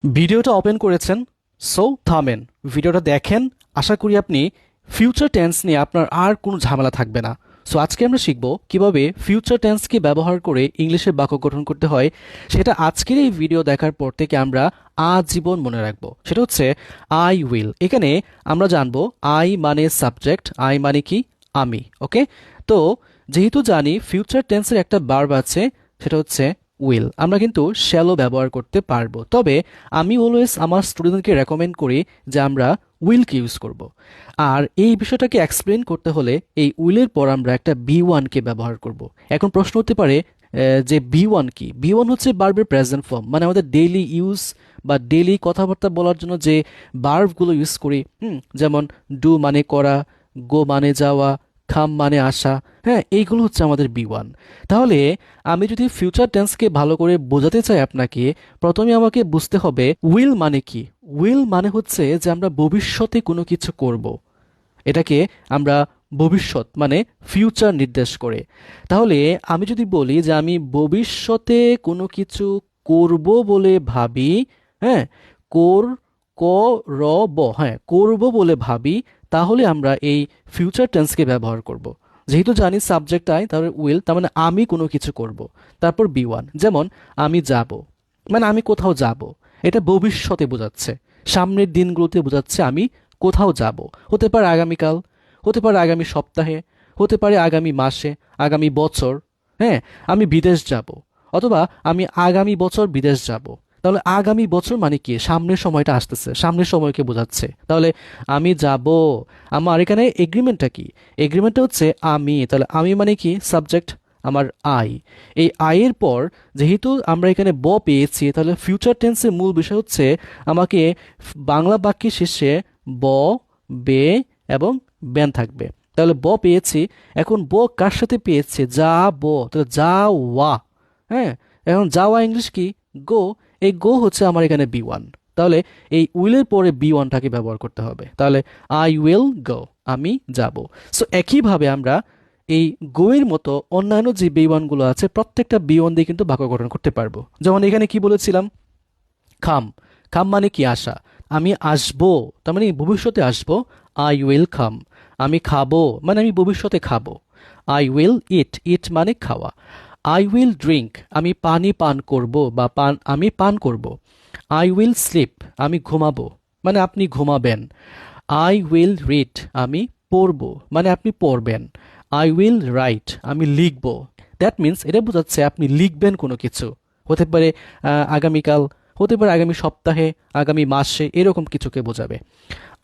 ভিডিওটা ওপেন করেছেন, সো থামেন, ভিডিওটা দেখেন। আশা করি আপনি ফিউচার টেন্স নিয়ে আপনার আর কোনো ঝামেলা থাকবে না। সো আজকে আমরা শিখব কিভাবে ফিউচার টেন্সকে ব্যবহার করে ইংলিশে বাক্য গঠন করতে হয়। সেটা আজকের এই ভিডিও দেখার পর থেকে আমরা আজীবন মনে রাখবো। সেটা হচ্ছে আই উইল। এখানে আমরা জানবো আই মানে সাবজেক্ট, আই মানে কি আমি। ওকে, তো যেহেতু জানি ফিউচার টেন্সের একটা ভার্ব আছে, সেটা হচ্ছে উইল, আমরা কিন্তু শ্যালো ব্যবহার করতে পারবো। তবে আমি অলওয়েজ আমার স্টুডেন্টকে রেকমেন্ড করি যে আমরা উইলকে ইউজ করব। আর এই বিষয়টাকে এক্সপ্লেন করতে হলে এই উইলের পর আমরা একটা বি ওয়ানকে ব্যবহার করব। এখন প্রশ্ন হতে পারে যে বি ওয়ান কি? বি ওয়ান হচ্ছে বার্বের প্রেজেন্ট ফর্ম, মানে আমাদের ডেইলি ইউজ বা ডেইলি কথাবার্তা বলার জন্য যে বার্বগুলো ইউজ করি। যেমন ডু মানে করা, গো মানে যাওয়া, খাম মানে আসা। হ্যাঁ, এইগুলো হচ্ছে আমাদের বি ওয়ান। তাহলে আমি যদি ফিউচার টেন্সকে ভালো করে বোঝাতে চাই আপনাকে, প্রথমে আমাকে বুঝতে হবে উইল মানে কি। উইল মানে হচ্ছে যে আমরা ভবিষ্যতে কোনো কিছু করব, এটাকে আমরা ভবিষ্যৎ মানে ফিউচার নির্দেশ করে। তাহলে আমি যদি বলি যে আমি ভবিষ্যতে কোনো কিছু করব বলে ভাবি, হ্যাঁ, কোর ক র ব, হ্যাঁ, করব বলে ভাবি, তাহলে আমরা এই ফিউচার টেন্সকে ব্যবহার করব। যেহেতু জানি সাবজেক্ট আই, তাহলে উইল, তার মানে আমি কোনো কিছু করব। তারপর বি ওয়ান, যেমন আমি যাব, মানে আমি কোথাও যাব, এটা ভবিষ্যতে বোঝাচ্ছে, সামনের দিনগুলোতে বোঝাচ্ছে আমি কোথাও যাব। হতে পারে আগামীকাল, হতে পারে আগামী সপ্তাহে, হতে পারে আগামী মাসে, আগামী বছর। হ্যাঁ, আমি বিদেশ যাব, অথবা আমি আগামী বছর বিদেশ যাব। তাহলে আগামী বছর মানে কি? সামনের সময়টা আসতেছে, সামনের সময়কে বোঝাচ্ছে। তাহলে আমি যাব, আমার এখানে এগ্রিমেন্টটা কি? এগ্রিমেন্টটা হচ্ছে আমি, তাহলে আমি মানে কি? সাবজেক্ট আমার আই। এই আয়ের পর যেহেতু আমরা এখানে ব পেয়েছি, তাহলে ফিউচার টেন্সের মূল বিষয় হচ্ছে আমাকে বাংলা বাক্যের শেষে ব, বে এবং বেন থাকবে। তাহলে ব পেয়েছি, এখন ব কার সাথে পেয়েছে? যা ব, তাহলে যা ওয়া। হ্যাঁ, এখন যাওয়া ইংলিশ কি? গো। এই গো হচ্ছে আমার এখানে বি ওয়ান। তাহলে এই উইলের পরে বি ওয়ানটাকে ব্যবহার করতে হবে। তাহলে আই উইল গো, আমি যাব। সো একইভাবে আমরা এই গো এর মতো অন্যান্য যে বি ওয়ানগুলো আছে, প্রত্যেকটা বি ওয়ান দিয়ে কিন্তু বাক্য গঠন করতে পারবো। যেমন এখানে কি বলেছিলাম? খাম। খাম মানে কি? আসা। আমি আসবো, তার মানে ভবিষ্যতে আসবো। আই উইল খাম। আমি খাবো, মানে আমি ভবিষ্যতে খাবো। আই উইল ইট, ইট মানে খাওয়া। আই উইল ড্রিঙ্ক, আমি পানি পান করব বা আমি পান করব। আই উইল স্লিপ, আমি ঘুমাবো, মানে আপনি ঘুমাবেন। আই উইল রিড, আমি পড়ব, মানে আপনি পড়বেন। আই উইল রাইট, আমি লিখব। দ্যাট মিন্স এটা বোঝাচ্ছে আপনি লিখবেন কোনো কিছু। হতে পারে আগামীকাল, হতে পারে আগামী সপ্তাহে, আগামী মাসে, এরকম কিছুকে বোঝাবে।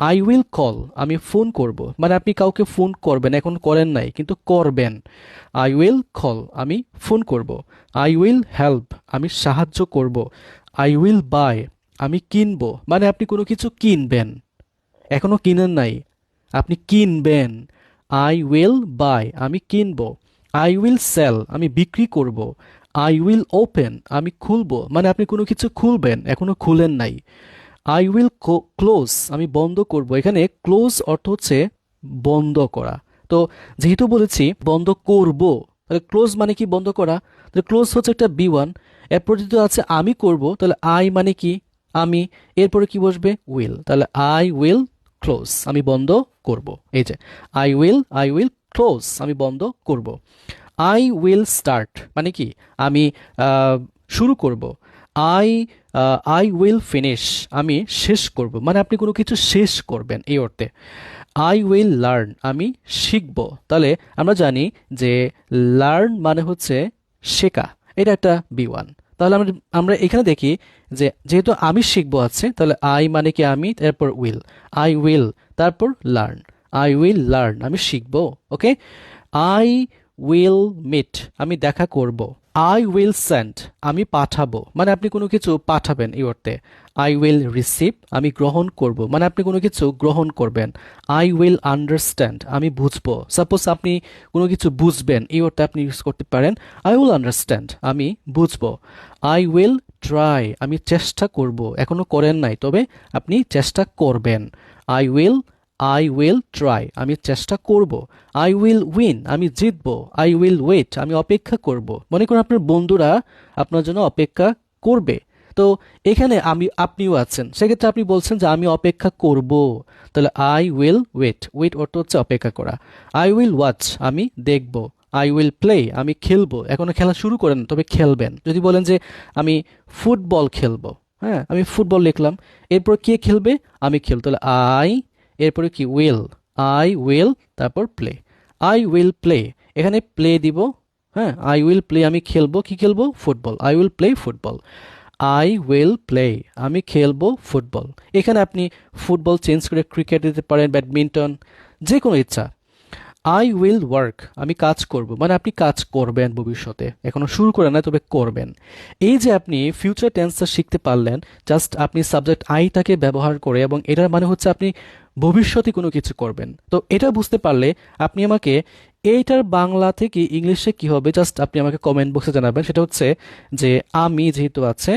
আই উইল কল, আমি ফোন করব, মানে আপনি কাউকে ফোন করবেন, এখন করেন নাই কিন্তু করবেন। আই উইল কল, আমি ফোন করব। আই উইল হেল্প, আমি সাহায্য করব। আই উইল বাই, আমি কিনবো, মানে আপনি কোনো কিছু কিনবেন, এখনো কিনেন নাই, আপনি কিনবেন। আই উইল বাই, আমি কিনবো। আই উইল সেল, আমি বিক্রি করব। আই উইল ওপেন, আমি খুলবো, মানে আপনি কোনো কিছু খুলবেন, এখনো খুলেন নাই। আই উইল ক্লোজ, আমি বন্ধ করব। এখানে ক্লোজ অর্থ হচ্ছে বন্ধ করা। তো যেহেতু বলেছি বন্ধ করব, তাহলে ক্লোজ মানে কি? বন্ধ করা। তাহলে ক্লোজ হচ্ছে একটা বি ওয়ান। এরপর যদি আছে আমি করব, তাহলে আই মানে কি? আমি। এরপরে কি বসবে? উইল। তাহলে আই উইল ক্লোজ, আমি বন্ধ করব। এই যে আই উইল ক্লোজ, আমি বন্ধ করব। আই উইল স্টার্ট মানে কি? আমি শুরু করব। আই আই উইল ফিনিশ, আমি শেষ করব, মানে আপনি কোনো কিছু শেষ করবেন, এই অর্থে। আই উইল লার্ন, আমি শিখব। তাহলে আমরা জানি যে লার্ন মানে হচ্ছে শেখা, এটা একটা বি ওয়ান। তাহলে আমরা আমরা এখানে দেখি যে যেহেতু আমি শিখবো আছে, তাহলে আই মানে কি? আমি, তারপর উইল। আই উইল, তারপর লার্ন। আই উইল লার্ন, আমি শিখবো। ওকে। আই উইল মিট, আমি দেখা করব। আই উইল সেন্ড, আমি পাঠাবো, মানে আপনি কোনো কিছু পাঠাবেন, এই অর্থে। আই উইল রিসিভ, আমি গ্রহণ করব, মানে আপনি কোনো কিছু গ্রহণ করবেন। আই উইল আন্ডারস্ট্যান্ড, আমি বুঝবো। সাপোজ আপনি কোনো কিছু বুঝবেন, এই অর্থে আপনি ইউজ করতে পারেন আই উইল আন্ডারস্ট্যান্ড, আমি বুঝবো। আই উইল ট্রাই, আমি চেষ্টা করব, এখনো করেন নাই তবে আপনি চেষ্টা করবেন। I will I will try, আমি চেষ্টা করব। আই উইল উইন, আমি জিতব। আই উইল ওয়েট, আমি অপেক্ষা করব। মনে করুন আপনার বন্ধুরা আপনার জন্য অপেক্ষা করবে, তো এখানে আপনিও আছেন, সেক্ষেত্রে আপনি বলছেন যে আমি অপেক্ষা করব, তাহলে আই উইল ওয়েট। ওয়েট অর্থ হচ্ছে অপেক্ষা করা। আই উইল ওয়াচ, আমি দেখব। আই উইল প্লে, আমি খেলবো। এখনো খেলা শুরু করেন, তবে খেলবেন। যদি বলেন যে আমি ফুটবল খেলবো, হ্যাঁ, আমি ফুটবল লিখলাম, এরপর কে খেলবে, আমি খেলবো, তাহলে আই, এরপরে কি উইল, আই উইল, তারপর প্লে, আই উইল প্লে। এখানে প্লে দিব, হ্যাঁ, আই উইল প্লে, আমি খেলবো, কি খেলবো, football, I will play football. I will play, আমি খেলবো ফুটবল। এখানে আপনি ফুটবল চেঞ্জ করে ক্রিকেট দিতে পারেন, ব্যাডমিন্টন, যে কোনো ইচ্ছা। আই উইল ওয়ার্ক, আমি কাজ করব, মানে আপনি কাজ করবেন ভবিষ্যতে, এখনো শুরু করেন না, তবে করবেন। এই যে আপনি ফিউচার টেন্সটা শিখতে পারলেন, জাস্ট আপনি সাবজেক্ট আইটাকে ব্যবহার করে, এবং এটার মানে হচ্ছে আপনি ভবিষ্যতে কোনো কিছু করবেন। তো এটা বুঝতে পারলে আপনি আমাকে এইটার বাংলা থেকে ইংলিশে কি হবে জাস্ট আপনি আমাকে কমেন্ট বক্সে জানাবেন। সেটা হচ্ছে যে আমি যেহেতু আছে